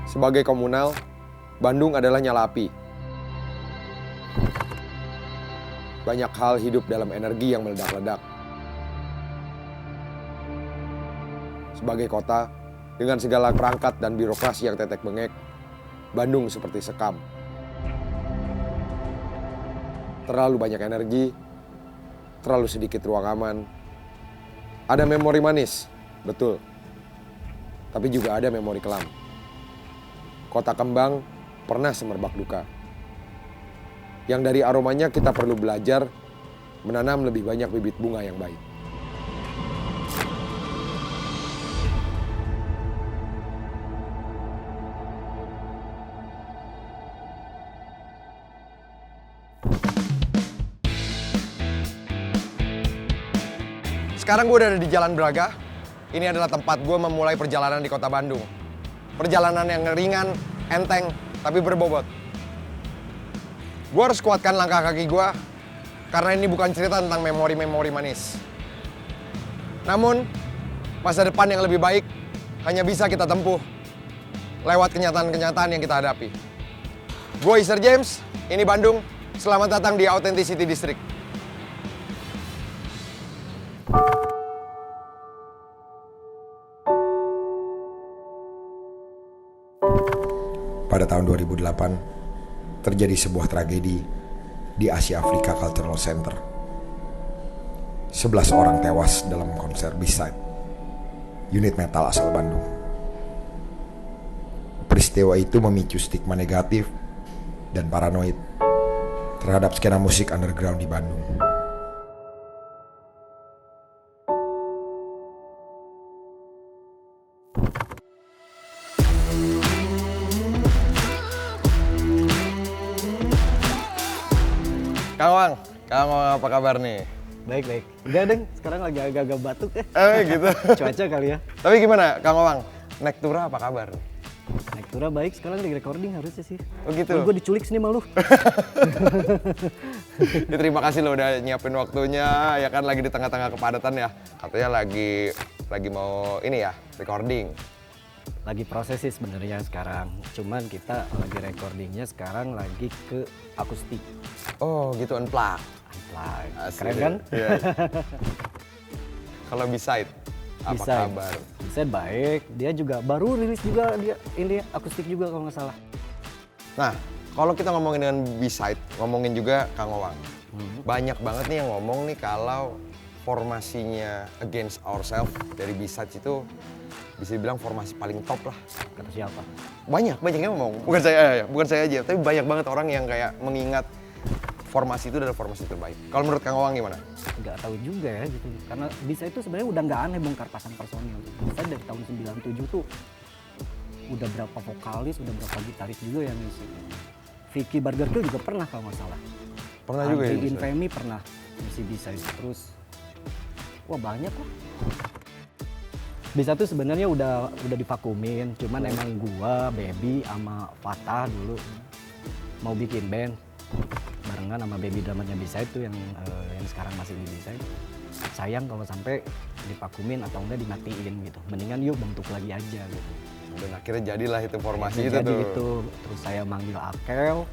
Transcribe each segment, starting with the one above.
Sebagai komunal, Bandung adalah nyala api. Banyak hal hidup dalam energi yang meledak-ledak. Sebagai kota, dengan segala perangkat dan birokrasi yang tetek bengek, Bandung seperti sekam. Terlalu banyak energi, terlalu sedikit ruang aman. Ada memori manis, betul. Tapi juga ada memori kelam. Kota kembang pernah semerbak duka. Yang dari aromanya kita perlu belajar menanam lebih banyak bibit bunga yang baik. Sekarang gue udah ada di Jalan Braga. Ini adalah tempat gue memulai perjalanan di kota Bandung. Perjalanan yang ringan, enteng, tapi berbobot. Gue harus kuatkan langkah kaki gue, karena ini bukan cerita tentang memori-memori manis. Namun, masa depan yang lebih baik hanya bisa kita tempuh lewat kenyataan-kenyataan yang kita hadapi. Gue Iser James, ini Bandung. Selamat datang di Authenticity District. Pada tahun 2008, terjadi sebuah tragedi di Asia Afrika Cultural Center. 11 orang tewas dalam konser B-Side, unit metal asal Bandung. Peristiwa itu memicu stigma negatif dan paranoid terhadap skena musik underground di Bandung. Kang Wang apa kabar nih? Baik. Enggak, Deng. Sekarang lagi agak-agak batuk ya. Gitu. Cuaca kali ya. Tapi gimana, Kang Wang? Naik Tura apa kabar? Naik Tura baik, sekarang lagi recording harusnya sih. Oh gitu? Gue diculik sini malu. Ya, terima kasih lo udah nyiapin waktunya, ya kan lagi di tengah-tengah kepadatan ya. Katanya lagi mau ini ya, recording. Lagi proses sih sebenarnya sekarang. Cuman kita lagi recordingnya sekarang lagi ke akustik. Oh gitu, unplugged. Keren kan? Iya. Kalau B-Side, apa kabar? B-Side baik, dia juga baru rilis juga, dia ini akustik juga kalau nggak salah. Nah, kalau kita ngomongin dengan B-Side, ngomongin juga Kang Owang. Banyak banget nih yang ngomong nih kalau formasinya Against Ourselves dari B-Side itu bisa dibilang formasi paling top lah. Kata siapa? Banyak yang ngomong. Bukan saya aja, tapi banyak banget orang yang kayak mengingat formasi itu adalah formasi terbaik. Kalau menurut Kang Owang gimana? Nggak tahu juga ya gitu. Karena bisa itu sebenarnya udah nggak aneh bongkar pasang personil. Bisa dari tahun 97 tuh udah berapa vokalis, udah berapa gitaris juga yang ngisi. Vicky Burger Kill juga pernah kalau nggak salah. Pernah juga ya? Infamy pernah ngisi bisa terus. Wah banyak lah. Bisa tuh sebenarnya udah divakumin, cuman emang gua, Baby, sama Fatah dulu mau bikin band barengan sama Baby drummernya Bisa itu yang sekarang masih di Bisa. Sayang kalau sampai divakumin atau enggak dimatiin gitu. Mendingan yuk bentuk lagi aja gitu. Dan akhirnya jadilah itu formasi itu jadi tuh. itu terus saya manggil Akel.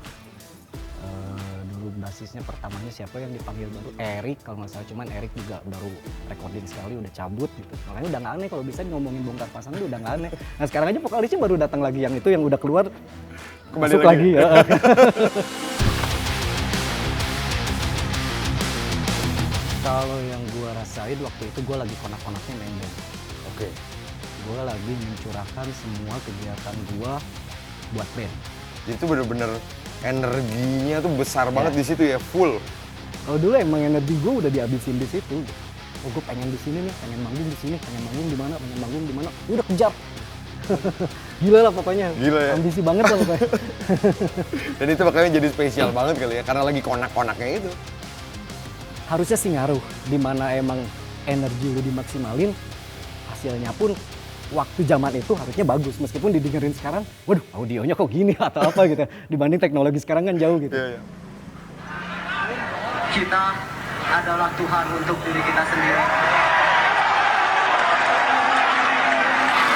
Dulu basisnya pertamanya siapa yang dipanggil baru? Erik kalau nggak salah, cuman Erik juga baru recording sekali udah cabut gitu. Makanya udah nggak aneh kalau bisa ngomongin bongkar pasang itu udah nggak aneh. Nah sekarang aja vokalisnya baru datang lagi yang itu yang udah keluar Kembali masuk lagi ya. Kalau yang gua rasain waktu itu gua lagi konak-konaknya main band. Oke. Gua lagi mencurahkan semua kegiatan gua buat band. Jadi itu bener-bener energinya tuh besar banget di situ ya, full. Kalau dulu emang energi gue udah dihabisin di situ. Oh, gue pengen di sini nih, pengen manggung di sini, pengen manggung di mana, udah kejar. Gila lah pokoknya. Gila ya. Ambisi banget lah pokoknya. Dan itu makanya jadi spesial banget kali ya, karena lagi konak-konaknya itu. Harusnya sih ngaruh, dimana emang energi lu dimaksimalin, hasilnya pun waktu zaman itu harusnya bagus. Meskipun didengerin sekarang, waduh audionya kok gini atau apa gitu. Dibanding teknologi sekarang kan jauh gitu. Iya. Kita adalah Tuhan untuk diri kita sendiri.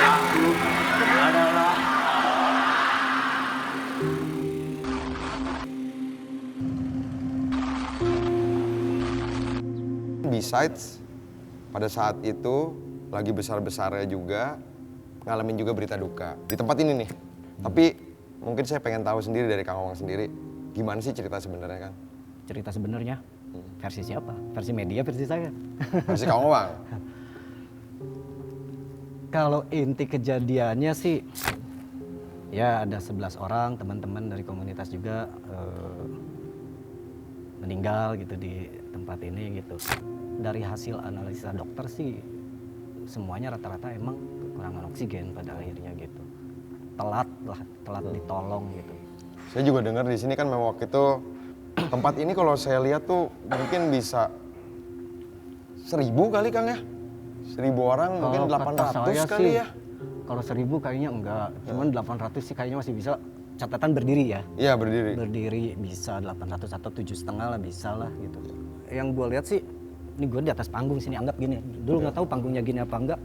Aku adalah besides pada saat itu lagi besar-besarnya juga ngalamin juga berita duka di tempat ini nih. Tapi mungkin saya pengen tahu sendiri dari Kang Owang sendiri, gimana sih cerita sebenarnya, Kang? Cerita sebenarnya versi siapa? Versi media, versi saya. Versi Kang Owang. Kalau inti kejadiannya sih, ya ada 11 orang teman-teman dari komunitas juga meninggal gitu di tempat ini gitu. Dari hasil analisa dokter sih, semuanya rata-rata emang kekurangan oksigen pada akhirnya gitu. Telat ditolong gitu. Saya juga dengar di sini kan memang waktu itu tempat ini kalau saya lihat tuh mungkin bisa 1.000 kali, Kang ya? 1.000 orang, mungkin 800 kali ya? Kalau 1.000 kayaknya enggak, cuman 800 sih kayaknya masih bisa. Catatan berdiri ya? Iya, berdiri. Berdiri bisa 800 atau 7,5 lah, bisa lah gitu. Yang gue lihat sih, ini gue di atas panggung sini, anggap gini. Dulu nggak tahu panggungnya gini apa enggak.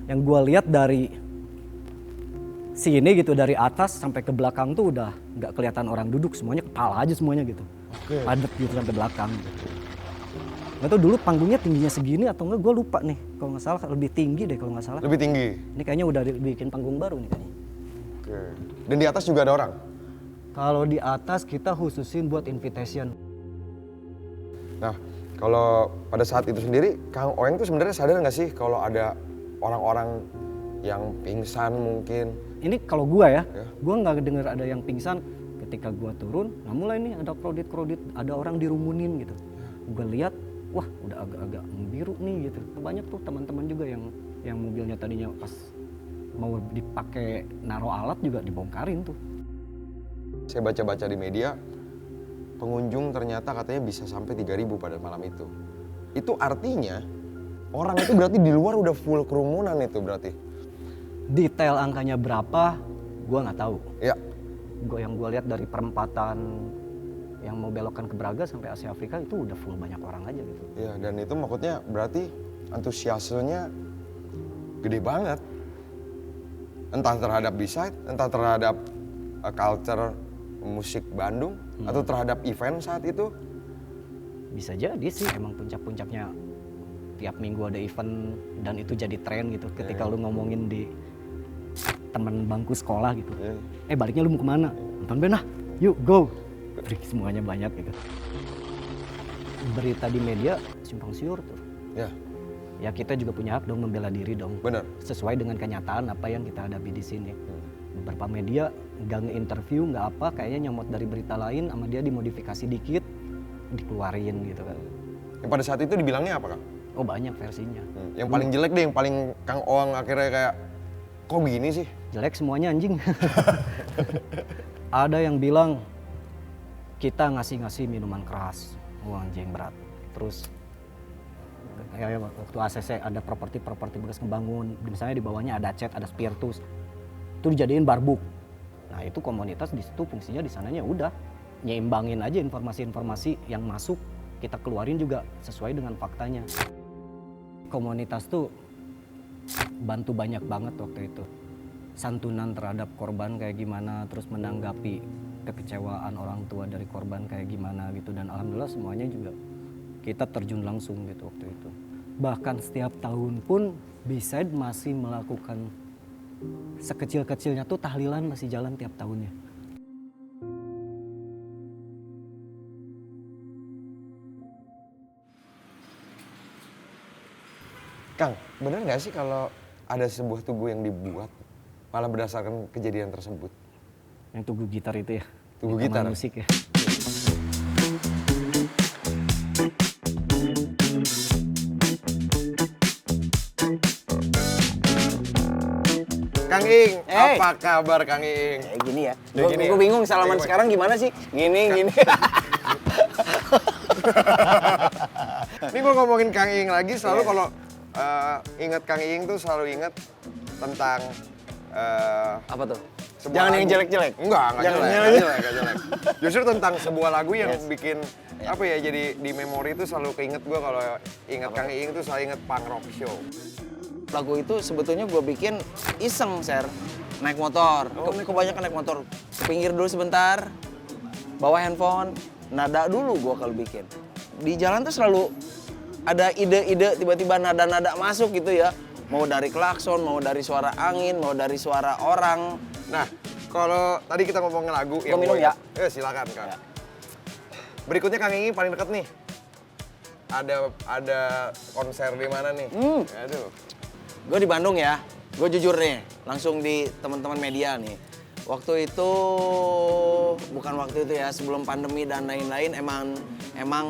Yang gue lihat dari sini gitu, dari atas sampai ke belakang tuh udah nggak kelihatan orang duduk, semuanya kepala aja semuanya gitu. Padat gitu sampai belakang gitu. Nggak tahu dulu panggungnya tingginya segini atau enggak, gue lupa nih. Kalau nggak salah lebih tinggi deh kalau nggak salah. Lebih tinggi? Ini kayaknya udah dibikin panggung baru nih kayaknya. Oke. Dan di atas juga ada orang? Kalau di atas kita khususin buat invitation. Nah, kalau pada saat itu sendiri, Kang Owang tuh sebenarnya sadar nggak sih kalau ada orang-orang yang pingsan mungkin? Ini kalau gua ya, gua nggak dengar ada yang pingsan. Ketika gua turun, nah mulai nih ada krodit, ada orang dirumunin gitu. Gua lihat, wah udah agak-agak membiru nih gitu. Banyak tuh teman-teman juga yang mobilnya tadinya pas mau dipakai naruh alat juga dibongkarin tuh. Saya baca-baca di media, pengunjung ternyata katanya bisa sampai 3.000 pada malam itu. Itu artinya orang itu berarti di luar udah full kerumunan itu berarti. Detail angkanya berapa, gua nggak tahu. Ya. Yang gua lihat dari perempatan yang mau belokkan ke Braga sampai Asia Afrika itu udah full banyak orang aja gitu. Ya, dan itu maksudnya berarti antusiasmenya gede banget. Entah terhadap B-side, entah terhadap culture musik Bandung, atau terhadap event saat itu. Bisa jadi sih emang puncak-puncaknya tiap minggu ada event dan itu jadi tren gitu. Ketika lu ngomongin di teman bangku sekolah gitu, baliknya lu mau kemana? Nonton band ah, yuk go. Semuanya banyak gitu. Berita di media simpang siur tuh. Ya kita juga punya hak dong membela diri dong. Benar. Sesuai dengan kenyataan apa yang kita hadapi di sini. Beberapa media nggak nge-interview, nggak apa, kayaknya nyomot dari berita lain sama dia dimodifikasi dikit, dikeluarin gitu kan. Yang pada saat itu dibilangnya apa, Kang? Oh banyak versinya. Yang paling jelek deh, yang paling Kang Owang akhirnya kayak, kok begini sih? Jelek semuanya anjing. Ada yang bilang, kita ngasih minuman keras, anjing berat. Terus ya, waktu ACC ada properti bekas ngebangun, misalnya di bawahnya ada cat, ada spiritus, itu dijadiin barbuk. Nah itu komunitas di situ fungsinya di sananya udah nyimbangin aja informasi-informasi yang masuk, kita keluarin juga sesuai dengan faktanya. Komunitas tuh bantu banyak banget waktu itu. Santunan terhadap korban kayak gimana, terus menanggapi kekecewaan orang tua dari korban kayak gimana gitu, dan alhamdulillah semuanya juga kita terjun langsung gitu waktu itu. Bahkan setiap tahun pun B-side masih melakukan sekecil-kecilnya tuh tahlilan masih jalan tiap tahunnya. Kang, bener nggak sih kalau ada sebuah tugu yang dibuat malah berdasarkan kejadian tersebut? Yang tugu gitar itu ya? Tugu gitar? Musik ya? Kang Ing, apa kabar Kang Ing? Kayak gini ya. Gini Gue ya? bingung salaman Gini, sekarang gimana sih? Gini. Ini gue ngomongin Kang Ing lagi, selalu kalau inget Kang Ing tuh selalu inget tentang Apa tuh? sebuah Jangan yang lagu. jelek-jelek. Enggak Jangan jelek. Justru tentang sebuah lagu yang bikin apa ya, jadi di memori itu selalu keinget gue kalau inget Kang Ing tuh selalu inget punk rock show. Lagu itu sebetulnya gue bikin iseng, Ser. Naik motor. Kebanyakan naik motor. Ke pinggir dulu sebentar. Bawa handphone. Nada dulu gue kalau bikin. Di jalan tuh selalu ada ide-ide tiba-tiba nada-nada masuk gitu ya. Mau dari klakson, mau dari suara angin, mau dari suara orang. Nah, kalau tadi kita ngomongin lagu Gua minum ya? Silakan, Kang. Ya. Berikutnya Kang Ingi paling deket nih. Ada konser di mana nih? Aduh. Gue di Bandung ya, gue jujur nih, langsung di teman-teman media nih. Waktu itu, bukan waktu itu ya, sebelum pandemi dan lain-lain, emang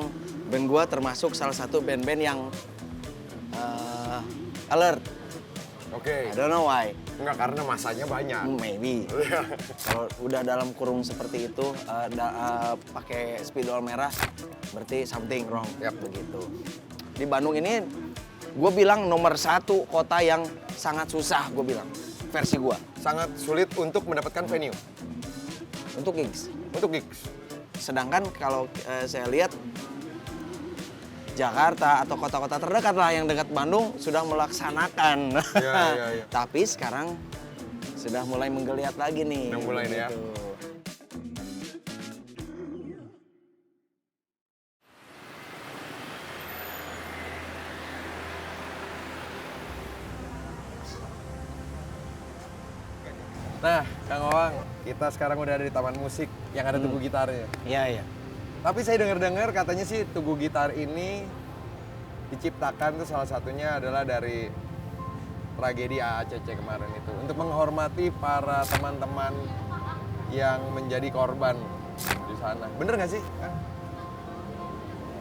band gue termasuk salah satu band-band yang alert. Oke. I don't know why. Enggak, karena masanya banyak. Maybe. Kalau udah dalam kurung seperti itu, pakai spidol merah, berarti something wrong. Yap. Begitu. Di Bandung ini, gue bilang nomor 1 kota yang sangat susah, gue bilang. Versi gue. Sangat sulit untuk mendapatkan venue. Untuk gigs. Untuk gigs. Sedangkan kalau saya lihat, Jakarta atau kota-kota terdekat lah yang dekat Bandung sudah melaksanakan. Iya. Tapi sekarang sudah mulai menggeliat lagi nih. Udah mulai nih ya. Gitu. Nah, Kang Owang, kita sekarang udah ada di taman musik yang ada Tugu Gitarnya. Iya. Tapi saya dengar-dengar katanya sih Tugu Gitar ini diciptakan tuh salah satunya adalah dari tragedi AACC kemarin itu. Untuk menghormati para teman-teman yang menjadi korban di sana. Bener nggak sih, Kang?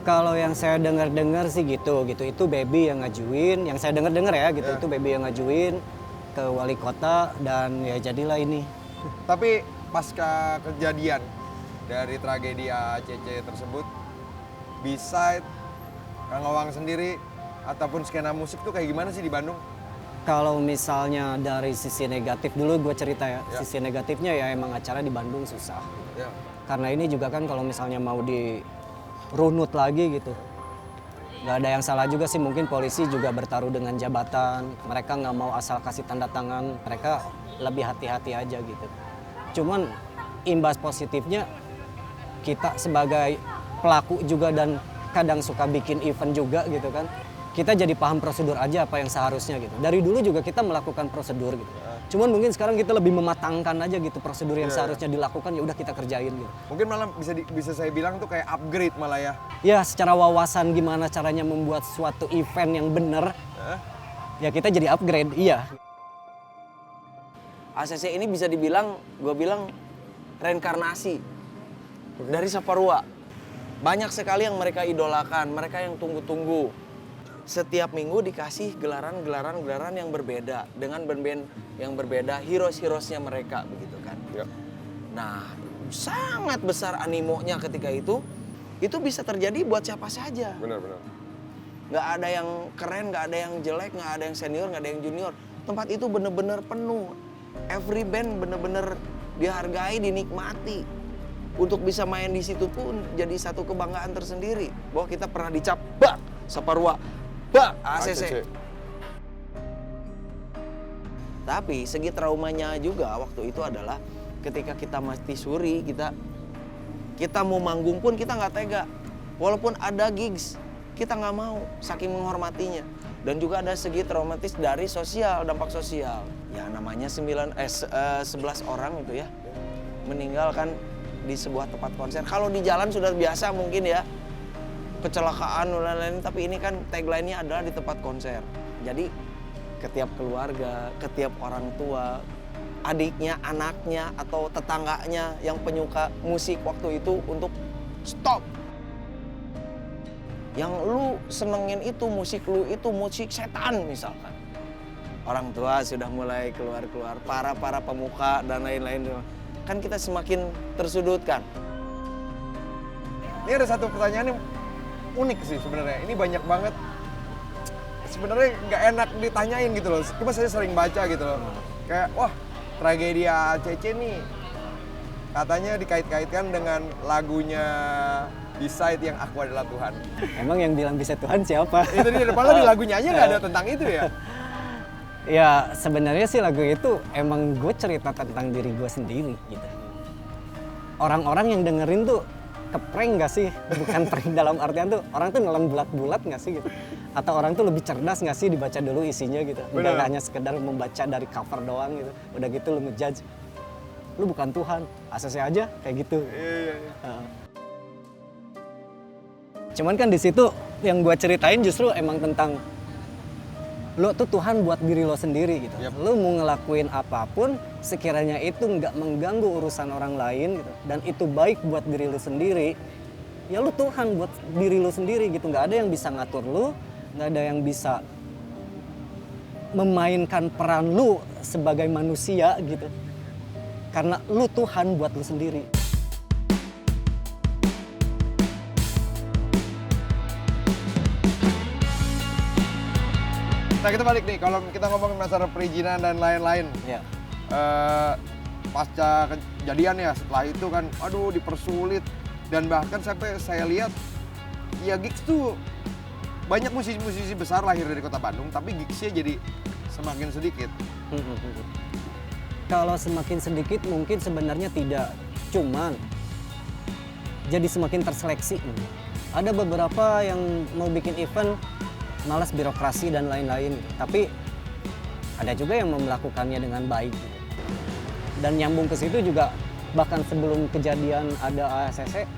Kalau yang saya dengar sih gitu. Itu Baby yang ngajuin, yang saya dengar ya gitu. Ya. Itu Baby yang ngajuin ke wali kota dan ya jadilah ini. Tapi pasca kejadian dari tragedi AACC tersebut, beside Kang Owang sendiri ataupun skena musik tuh kayak gimana sih di Bandung? Kalau misalnya dari sisi negatif dulu gue cerita ya. Ya. Sisi negatifnya ya emang acara di Bandung susah. Ya. Karena ini juga kan kalau misalnya mau dirunut lagi gitu. Gak ada yang salah juga sih, mungkin polisi juga bertaruh dengan jabatan. Mereka nggak mau asal kasih tanda tangan, mereka lebih hati-hati aja gitu. Cuman imbas positifnya kita sebagai pelaku juga dan kadang suka bikin event juga gitu kan. Kita jadi paham prosedur aja apa yang seharusnya gitu. Dari dulu juga kita melakukan prosedur gitu. Cuman mungkin sekarang kita lebih mematangkan aja gitu prosedur yang seharusnya dilakukan, ya udah kita kerjain gitu. Mungkin malah bisa saya bilang tuh kayak upgrade malah ya. Ya secara wawasan gimana caranya membuat suatu event yang bener, ya kita jadi upgrade, iya. ACC ini bisa dibilang, gue bilang reinkarnasi dari Saparua. Banyak sekali yang mereka idolakan, mereka yang tunggu-tunggu. Setiap minggu dikasih gelaran yang berbeda dengan band-band yang berbeda, heroes-heroesnya mereka begitu kan. Ya. Nah, sangat besar animonya ketika itu bisa terjadi buat siapa saja. Benar. Nggak ada yang keren, nggak ada yang jelek, nggak ada yang senior, nggak ada yang junior. Tempat itu bener-bener penuh. Every band bener-bener dihargai, dinikmati. Untuk bisa main di situ pun jadi satu kebanggaan tersendiri. Bahwa kita pernah dicap, Saparua, ACC. Tapi segi traumanya juga waktu itu adalah ketika kita mati suri, kita mau manggung pun kita nggak tega. Walaupun ada gigs, kita nggak mau, saking menghormatinya. Dan juga ada segi traumatis dari sosial, dampak sosial. Ya namanya 11 orang itu ya, meninggal kan di sebuah tempat konser. Kalau di jalan sudah biasa mungkin ya, kecelakaan dan lain-lain, tapi ini kan tagline-nya adalah di tempat konser. Jadi ketiap keluarga, ketiap orang tua, adiknya, anaknya, atau tetangganya yang penyuka musik waktu itu untuk stop. Yang lu senengin itu, musik lu itu musik setan misalkan. Orang tua sudah mulai keluar-keluar, para pemuka dan lain-lain. Kan kita semakin tersudutkan. Ini ada satu pertanyaan yang unik sih sebenarnya. Ini banyak banget sebenarnya nggak enak ditanyain gitu loh. Cuma saya sering baca gitu loh. Kayak wah, tragedi ACC nih katanya dikait-kaitkan dengan lagunya Beside yang Aku Adalah Tuhan. Emang yang bilang bisa Tuhan siapa? Itu di depan di lagunya aja nggak ada tentang itu ya. Ya sebenarnya sih lagu itu emang gue cerita tentang diri gue sendiri gitu. Orang-orang yang dengerin tuh keprank nggak sih? Bukan prank dalam artian tuh orang tuh nelen bulat-bulat nggak sih gitu? Atau orang tuh lebih cerdas nggak sih dibaca dulu isinya gitu? Udah Bener. hanya sekedar membaca dari cover doang gitu. Udah gitu lu ngejudge. Lu bukan Tuhan, ACC aja kayak gitu. Iya. Heeh. Cuman kan di situ yang gua ceritain justru emang tentang lo tuh Tuhan buat diri lo sendiri gitu. Yap. Lo mau ngelakuin apapun sekiranya itu nggak mengganggu urusan orang lain gitu, dan itu baik buat diri lo sendiri, ya lo Tuhan buat diri lo sendiri gitu. Nggak ada yang bisa ngatur lo, nggak ada yang bisa memainkan peran lo sebagai manusia gitu. Karena lo Tuhan buat lo sendiri. Nah kita balik nih, kalau kita ngomongin masalah perizinan dan lain-lain. Ya. Pasca kejadian ya, setelah itu kan, aduh dipersulit. Dan bahkan sampai saya lihat, ya gigs tuh banyak musisi-musisi besar lahir dari kota Bandung, tapi gigsnya jadi semakin sedikit. Kalau semakin sedikit mungkin sebenarnya tidak, cuman jadi semakin terseleksi. Ada beberapa yang mau bikin event malas birokrasi dan lain-lain, tapi ada juga yang melakukannya dengan baik. Dan nyambung ke situ juga, bahkan sebelum kejadian ada ACC,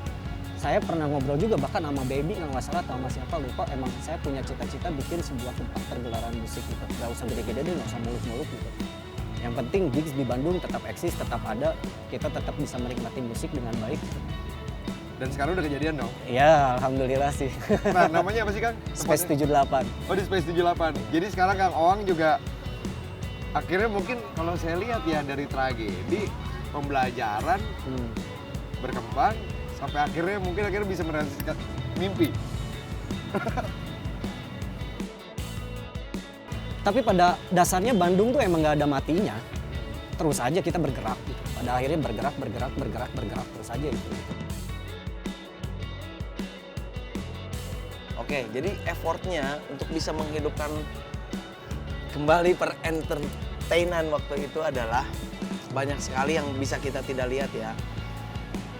saya pernah ngobrol juga bahkan sama Baby, nggak salah atau sama siapa lupa, emang saya punya cita-cita bikin sebuah tempat pergelaran musik gitu. Nggak usah gede-gede deh, nggak usah muluk-muluk gitu. Yang penting gigs di Bandung tetap eksis, tetap ada, kita tetap bisa menikmati musik dengan baik. Dan sekarang udah kejadian dong. Ya, alhamdulillah sih. Nah namanya apa sih Kang? Space Tempatnya? 78. Oh di Space 78. Jadi sekarang Kang Oang juga akhirnya mungkin kalau saya lihat ya dari tragedi, pembelajaran, berkembang, sampai akhirnya mungkin bisa merealisasikan mimpi. Tapi pada dasarnya Bandung tuh emang nggak ada matinya. Terus aja kita bergerak gitu. Pada akhirnya bergerak terus aja gitu. Oke, jadi effortnya untuk bisa menghidupkan kembali per entertainan waktu itu adalah banyak sekali yang bisa kita tidak lihat ya.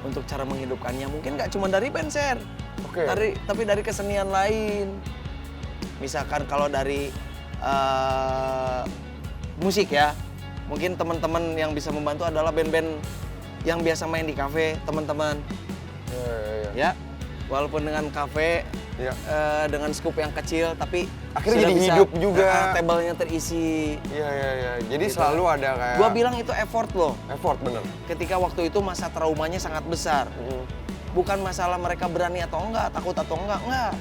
Untuk cara menghidupkannya mungkin nggak cuma dari band share, Oke. tapi dari kesenian lain. Misalkan kalau dari musik ya, mungkin teman-teman yang bisa membantu adalah band-band yang biasa main di kafe, teman-teman. Ya, walaupun dengan kafe, dengan scoop yang kecil, tapi Akhirnya sudah jadi bisa, hidup juga. Table-nya terisi. Iya. Jadi Gitu. selalu ada kayak Gua bilang itu effort loh. effort bener. Ketika waktu itu masa traumanya sangat besar. Bukan masalah mereka berani atau enggak, takut atau enggak.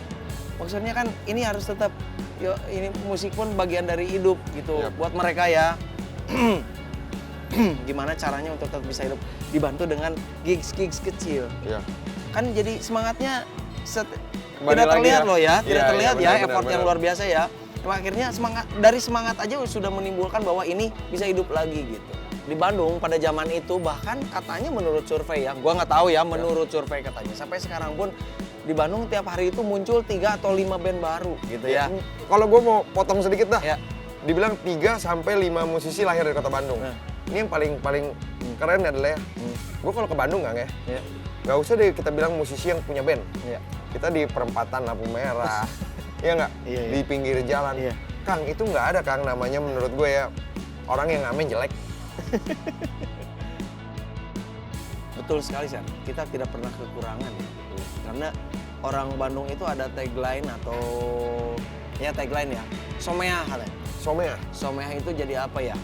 Maksudnya kan ini harus tetap, ini musik pun bagian dari hidup gitu. Yap. Buat mereka ya, gimana caranya untuk tetap bisa hidup. Dibantu dengan gigs-gigs kecil. Iya. Kan jadi semangatnya Kembali tidak lagi terlihat ya. loh ya, Iya, tidak terlihat iya, ya benar, effort yang benar. luar biasa ya. Cuma akhirnya dari semangat aja sudah menimbulkan bahwa ini bisa hidup lagi gitu. Di Bandung pada zaman itu bahkan katanya menurut survei ya, gua nggak tahu ya, menurut survei katanya sampai sekarang pun di Bandung tiap hari itu muncul 3 atau 5 band baru gitu ya. Kalau gue mau potong sedikit dah. Ya. Dibilang 3 sampai 5 musisi lahir dari kota Bandung. Nah. Ini yang paling keren adalah ya. Gue kalau ke Bandung Kang ya, Ya. nggak usah deh kita bilang musisi yang punya band. Ya. Kita di perempatan lampu merah, iya nggak? Iya, iya. Di pinggir jalan. Iya. Kang, itu nggak ada Kang namanya menurut gue ya orang yang ngamen jelek. Betul sekali, Sir. Kita tidak pernah kekurangan ya. Karena orang Bandung itu ada tagline atau ya tagline ya. Someah katanya. Somea, Someah itu jadi apa ya?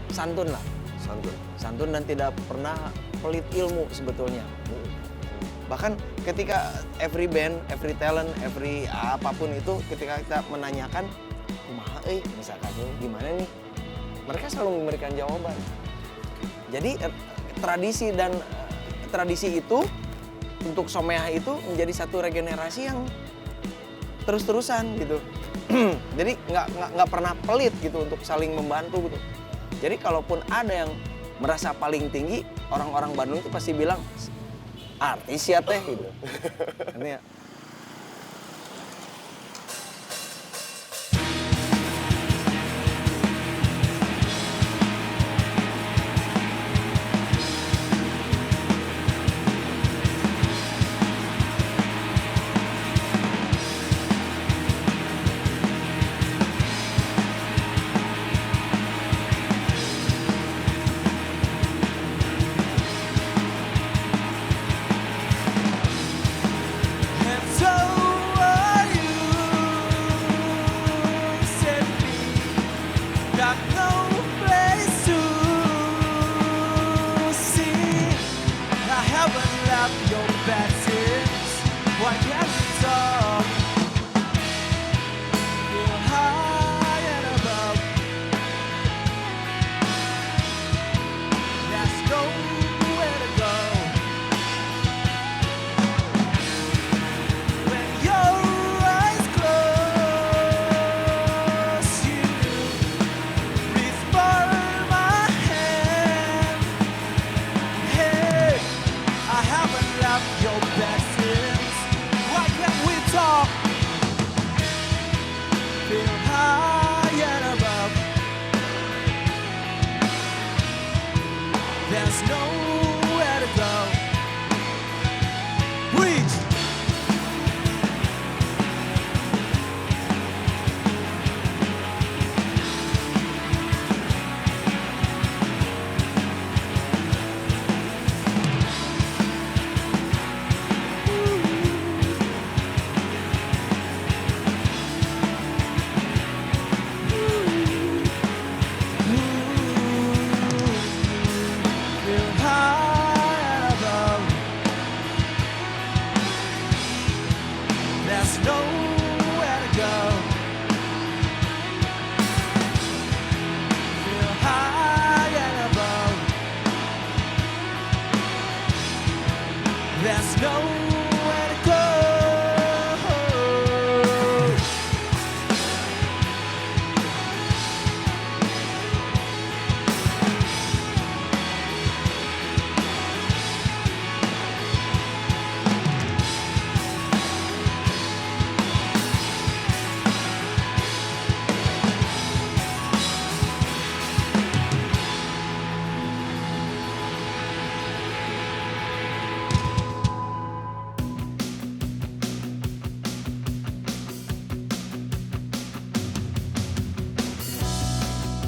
Santun lah. santun. Santun dan tidak pernah pelit ilmu sebetulnya. Bahkan ketika every band, every talent, every apapun itu ketika kita menanyakan kumaha misalkan gimana nih? Mereka selalu memberikan jawaban. Jadi tradisi itu untuk Someah itu menjadi satu regenerasi yang terus-terusan gitu. Jadi nggak pernah pelit gitu untuk saling membantu gitu. Jadi kalaupun ada yang merasa paling tinggi, orang-orang Bandung itu pasti bilang artis ya teh gitu. Ini ya.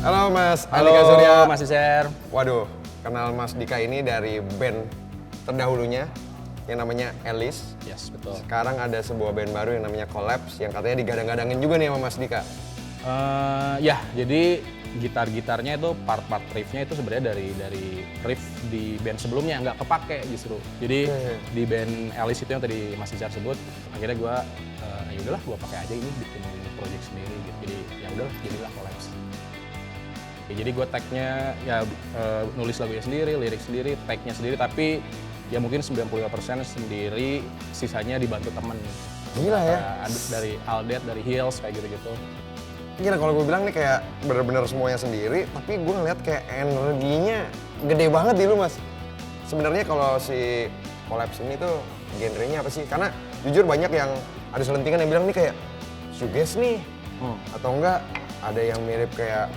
Halo Mas Halo Andika Surya. Mas Iser. Waduh, kenal Mas Dika ini dari band terdahulunya yang namanya Alice. Yes, betul. Sekarang ada sebuah band baru yang namanya Collapse yang katanya digadang-gadangin juga nih sama Mas Dika. Ya, jadi gitar-gitarnya itu part-part riffnya itu sebenarnya dari riff di band sebelumnya, nggak kepake justru. Jadi di band Alice itu yang tadi Mas Iser sebut, akhirnya gue ya udahlah gue pakai aja ini bikin project sendiri gitu. Jadi ya udahlah jadilah Collapse. Ya, jadi gue tag-nya ya nulis lagunya sendiri, lirik sendiri, tag-nya sendiri, tapi ya mungkin 95% sendiri, sisanya dibantu temen. Gila ya. Dari Aldet, dari Hills, kayak gitu-gitu. Gila kalau gue bilang nih kayak bener-bener semuanya sendiri, tapi gue ngeliat kayak energinya gede banget di lu Mas. Sebenarnya kalau si Collapse ini tuh genrenya apa sih? Karena jujur banyak yang ada selentingan yang bilang nih kayak shoegaze nih, atau enggak ada yang mirip kayak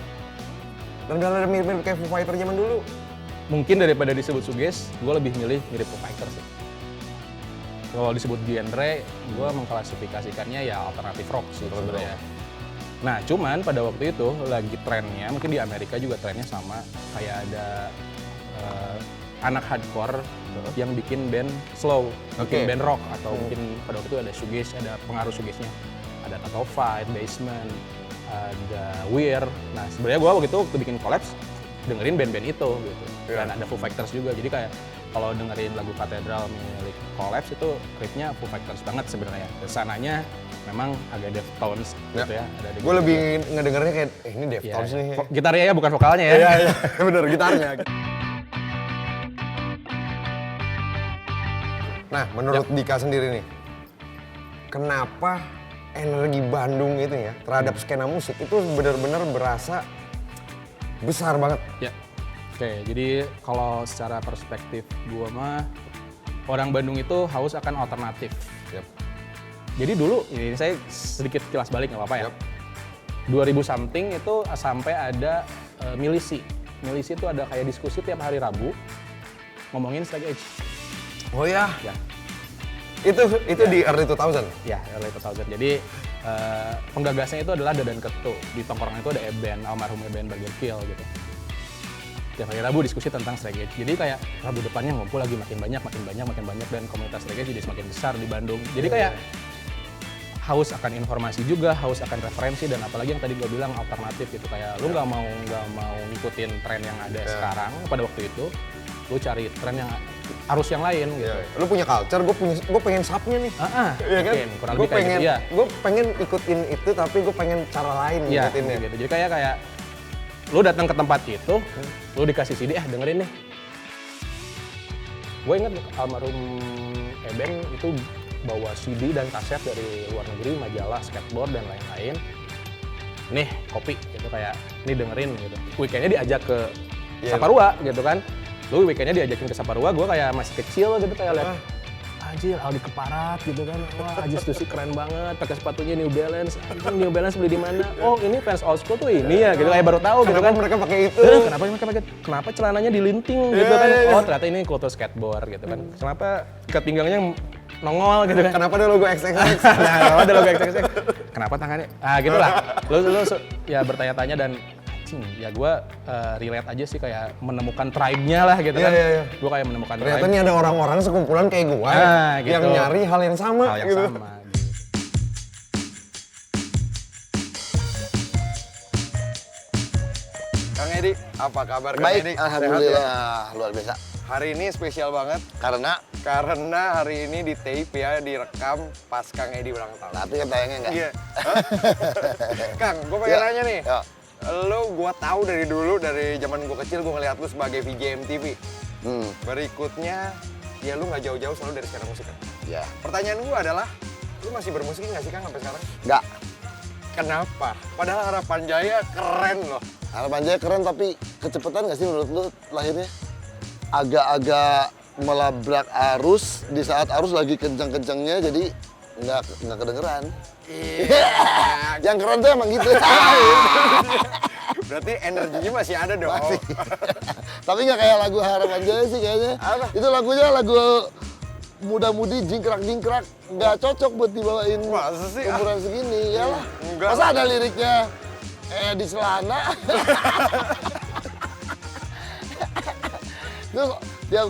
ada mirip-mirip kayak Foo Fighter zaman dulu. Mungkin daripada disebut shoegaze, gue lebih milih mirip Foo Fighters sih. Kalau disebut genre, gue mengklasifikasikannya ya alternative rock sih sebenarnya. Nah, cuman pada waktu itu lagi trennya, mungkin di Amerika juga trennya sama, kayak ada anak hardcore yang bikin band slow, bikin band rock, atau mungkin pada waktu itu ada shoegaze, ada pengaruh shoegaze-nya. Ada Tattoo Fight, Basement, ada Weir. Nah, sebenarnya gue waktu itu bikin Collapse, dengerin band-band itu gitu. Dan ada Foo Fighters juga, jadi kayak kalau dengerin lagu Katedral milik Collapse itu riffnya Foo Fighters banget sebenarnya. Kesananya memang agak Deftones gitu ya. Gue lebih ngedengernya kayak ini Deftones nih. Gitarnya ya, bukan vokalnya ya. Iya, bener gitarnya. Nah, menurut Dika sendiri nih, kenapa energi Bandung itu ya terhadap skena musik itu benar-benar berasa besar banget? Ya. Oke, jadi kalau secara perspektif gua mah orang Bandung itu haus akan alternatif. Jadi dulu ini saya sedikit kilas balik nggak apa-apa ya. 2000 something itu sampai ada milisi. Milisi itu ada kayak diskusi tiap hari Rabu ngomongin straight edge. Oh ya? Ya. Itu di early 2000? Ya, early 2000. Jadi penggagasnya itu adalah Dadan Ketu. Di tongkrongan itu ada Eben, almarhum Eben Burger Kill gitu. Tiap hari Rabu diskusi tentang straight edge. Jadi kayak Rabu depannya ngumpul lagi makin banyak dan komunitas straight edge jadi semakin besar di Bandung. Jadi kayak haus akan informasi juga, haus akan referensi, dan apalagi yang tadi gue bilang alternatif gitu, kayak lu nggak mau ngikutin tren yang ada sekarang pada waktu itu, lu cari tren yang arus yang lain gitu. Lu punya culture, gue pengen subnya nih. Iya kan? Kurang lebih kayak gitu ya. Gue pengen ikutin itu, tapi gue pengen cara lain Iya, ngikutinnya. gitu. Jadi kayak lu datang ke tempat itu, lu dikasih CD, dengerin nih. Gue inget almarhum Eben itu bawa CD dan kaset dari luar negeri, majalah, skateboard, dan lain-lain. Nih, kopi gitu, kayak, nih dengerin gitu. Weekendnya diajak ke Saparua gitu kan. Lu weekendnya diajakin ke Saparua, gue kayak masih kecil gitu, kayak liat, anjir, Aldi Keparat gitu kan. Wah, Ajis Tusi keren banget, pakai sepatunya New Balance. New Balance beli di mana? Oh, ini fans old school tuh ini ya gitu, kayak baru tahu gitu kan. Mereka pakai itu. Kenapa mereka pakai? Kenapa celananya dilinting gitu kan? Oh, ternyata ini kultur skateboard gitu kan. Kenapa ikat pinggangnya nongol gitu kan? Kenapa ada logo XXX? Nah, kenapa ada logo XXX? Kenapa tangannya? Ah, gitulah. Lu ya bertanya-tanya, dan ya gue relate aja sih, kayak menemukan tribe-nya lah gitu kan. Gue kayak menemukan Ternyata tribe. ini ada orang-orang sekumpulan kayak gue Gitu. yang nyari hal yang sama. Hal yang gitu. sama. Kang Edi, apa kabar Kang Baik, Edi? alhamdulillah, luar biasa. Hari ini spesial banget Karena karena hari ini di tape ya, direkam pas Kang Edi ulang tahun. tapi kan tayangnya enggak? Iya. Kang, gue pengen Ya, nanya nih. ya. Lo gue tahu dari dulu, dari zaman gue kecil gue ngeliat lo sebagai VJ MTV. Berikutnya, ya lo nggak jauh-jauh selalu dari skena musik kan? Ya, Pertanyaan gue adalah, lo masih bermusik nggak sih Kang sampai sekarang? enggak. Kenapa? Padahal Harapan Jaya keren loh. Harapan Jaya keren, tapi kecepatan nggak sih menurut lu lahirnya? Agak-agak melabrak arus, di saat arus lagi kencang-kencangnya, jadi nggak kedengeran. Iya. Yang keren tuh emang gitu. Berarti energinya masih ada dong. Masih. Tapi nggak kayak lagu Harapan Jaya sih kayaknya. Apa? Itu lagunya lagu muda-mudi, jingkrak-jingkrak, nggak cocok buat dibawain Masa sih? umuran segini. Iyalah. Enggak Masa lah. ada liriknya di celana. Terus tiap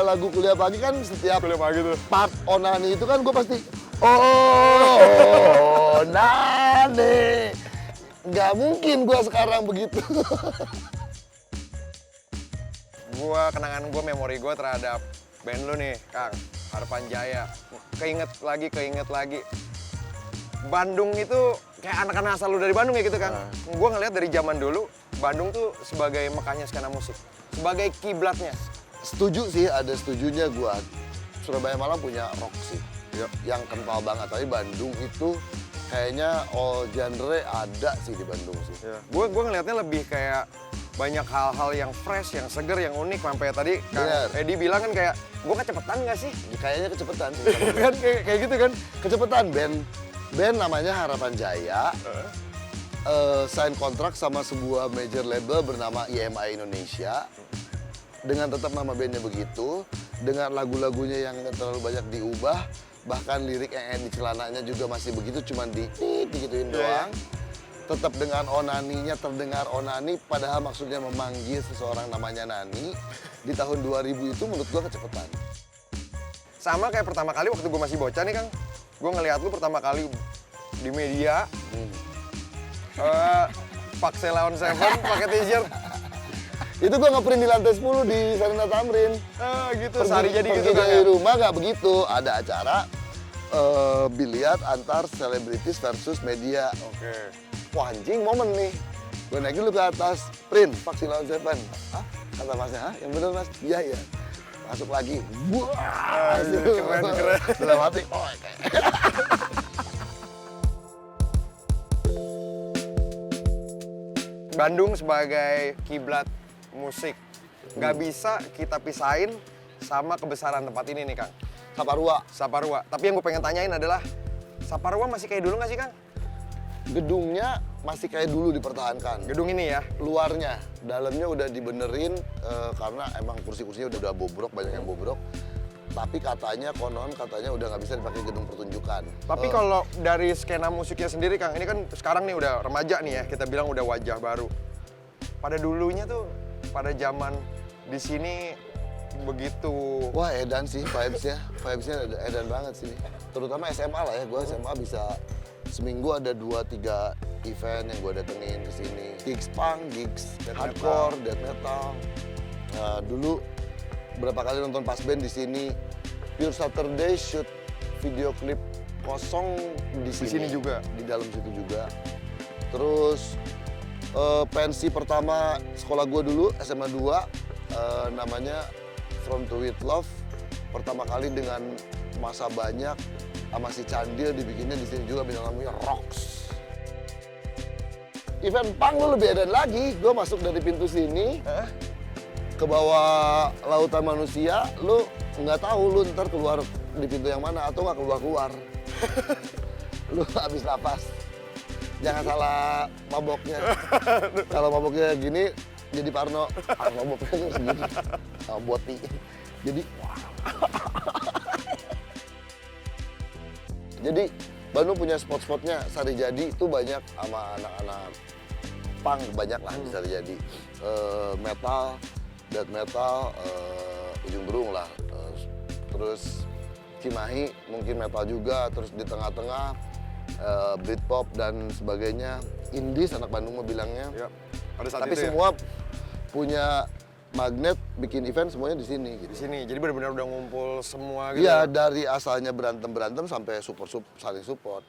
lagu kuliah pagi kan setiap Kuliah pagi tuh. part onani itu kan gue pasti oh nane. Nggak mungkin gue sekarang begitu. Kenangan gue, memori gue terhadap band lu nih, Kang. Harapan Jaya. Keinget lagi. Bandung itu kayak anak-anak asal lu dari Bandung ya gitu, Kang. Gue ngeliat dari zaman dulu, Bandung tuh sebagai mekahnya skena musik. Sebagai kiblatnya. Setuju sih, ada setujunya gue. Surabaya Malang punya rock sih. Yang kental banget. Tapi Bandung itu kayaknya all genre ada sih di Bandung sih. Gue ngelihatnya lebih kayak banyak hal-hal yang fresh, yang seger, yang unik. Sampai tadi Kang Edi bilang kan kayak, gue kecepatan nggak sih? Kayaknya kecepatan sih. Kan kayak gitu kan? Kecepatan band namanya Harapan Jaya. Sign kontrak sama sebuah major label bernama EMI Indonesia. Dengan tetap nama bandnya begitu, dengan lagu-lagunya yang nggak terlalu banyak diubah, bahkan lirik yang di celananya juga masih begitu, cuman digituin doang. Tetap dengan onaninya terdengar onani, padahal maksudnya memanggil seseorang namanya Nani. Di tahun 2000 itu menurut gua kecepatan. Sama kayak pertama kali waktu gue masih bocah nih, Kang. Gue ngeliat lu pertama kali di media. Pak Selawan Seven pakai t-shirt. Itu gua nge-print di lantai 10 di Sarina Tamrin. Gitu, sehari jadi gitu Pergi kan. dari rumah nggak begitu, ada acara biliar antar selebritis versus media. Oke. Wah anjing momen nih. Gue naik dulu ke atas, print, Pak Selawan Seven. Hah? Kata masnya, hah? Yang bener mas? Iya, iya. Masuk lagi. Wah, keren. Dalam hati, oh Bandung sebagai kiblat musik. Nggak bisa kita pisahin sama kebesaran tempat ini nih, Kang. Saparua. Tapi yang gue pengen tanyain adalah, Saparua masih kayak dulu nggak sih, Kang? Gedungnya masih kayak dulu dipertahankan. Gedung ini ya? Luarnya, dalamnya udah dibenerin karena emang kursi-kursinya udah bobrok, banyak yang bobrok. Tapi konon katanya udah nggak bisa dipakai gedung pertunjukan. Tapi kalau dari skena musiknya sendiri, Kang, ini kan sekarang nih udah remaja nih ya, kita bilang udah wajah baru. Pada dulunya tuh, pada zaman di sini begitu. Wah edan sih vibes-nya edan banget sih. Terutama SMA lah ya, gue SMA bisa seminggu ada 2-3 event yang gue datengin ke sini. Gigs punk, gigs hardcore, death metal. Nah, dulu berapa kali nonton pas band di sini. Pure Saturday shoot video klip kosong di sini juga. Di dalam situ juga. Terus pensi pertama sekolah gue dulu SMA 2 namanya From to With Love. Pertama kali dengan masa banyak sama si Candil dibikinnya di sini juga, bintang namanya Rocks. Event punk lu lebih edan lagi. Gue masuk dari pintu sini ke bawah lautan manusia, lu nggak tahu lu ntar keluar di pintu yang mana atau nggak keluar. Lu habis napas. Jangan salah maboknya. Kalau maboknya gini jadi Parno. Maboknya tuh segini. Sama Boti. Jadi Jadi Bandung punya spot-spotnya. Sarijadi itu banyak sama anak-anak punk, banyak lah di Sarijadi. Metal, death metal, Ujung Berung lah. Terus Cimahi mungkin metal juga. Terus di tengah-tengah Britpop dan sebagainya. Indies anak Bandung mah bilangnya. Ya, pada saat Tapi itu semua punya magnet bikin event semuanya di sini gitu. di sini. Jadi benar-benar udah ngumpul semua gitu. Iya, dari asalnya berantem sampai saling support.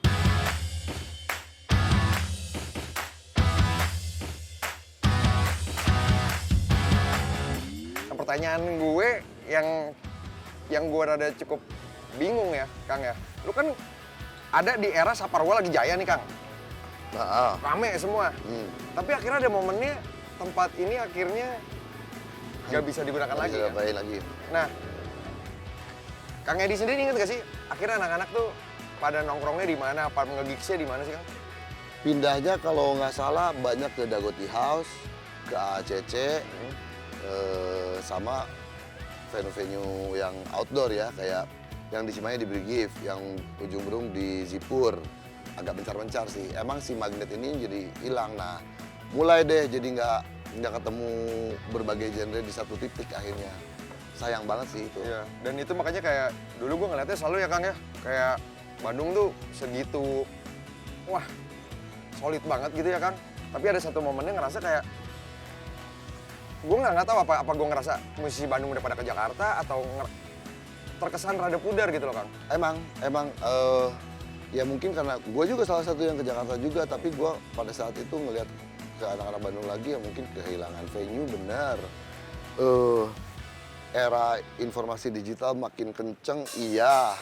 Nah, pertanyaan gue yang gue rada cukup bingung ya, Kang ya. Lu kan ada di era Saparua lagi jaya nih, Kang. Nah, Rame semua. Tapi akhirnya ada momennya tempat ini akhirnya nggak bisa digunakan lagi. Kan? Lagi. Nah, Kang Edi sendiri inget gak sih? Akhirnya anak-anak tuh pada nongkrongnya di mana? Apa nge-gigsnya di mana sih, Kang? Pindahnya kalau nggak salah banyak ke Dagoti House, ke ACC, sama venue-venue yang outdoor ya, kayak yang di Cimahi di Brigif, yang Ujung Berung di Zipur, agak mencar-mencar sih. Emang si magnet ini jadi hilang. Nah, mulai deh jadi nggak ketemu berbagai genre di satu titik akhirnya. Sayang banget sih itu. Iya, dan itu makanya kayak dulu gue ngeliatnya selalu ya Kang ya, kayak Bandung tuh segitu, wah solid banget gitu ya Kang. Tapi ada satu momennya ngerasa kayak, gue nggak tahu apa gue ngerasa musisi Bandung udah pada ke Jakarta atau terkesan rada pudar gitu loh Kang. Emang ya mungkin karena gue juga salah satu yang ke Jakarta juga, tapi gue pada saat itu ngelihat ke anak-anak Bandung lagi ya mungkin kehilangan venue benar. Era informasi digital makin kenceng, iya.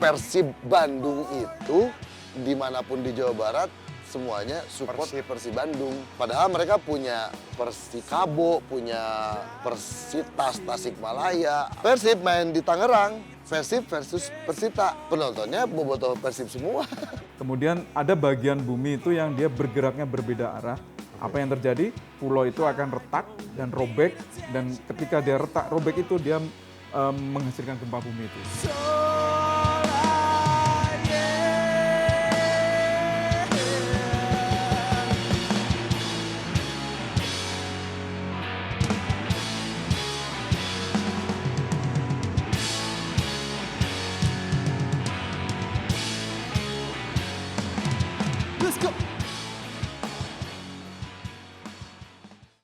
Persib Bandung itu dimanapun di Jawa Barat semuanya support Persib Bandung. Padahal mereka punya Persikabo, punya Persitas Tasikmalaya. Persib main di Tangerang, Persib versus Persita. Penontonnya bobotoh Persib semua. Kemudian ada bagian bumi itu yang dia bergeraknya berbeda arah. Apa yang terjadi? Pulau itu akan retak dan robek, dan ketika dia retak robek itu dia menghasilkan gempa bumi itu.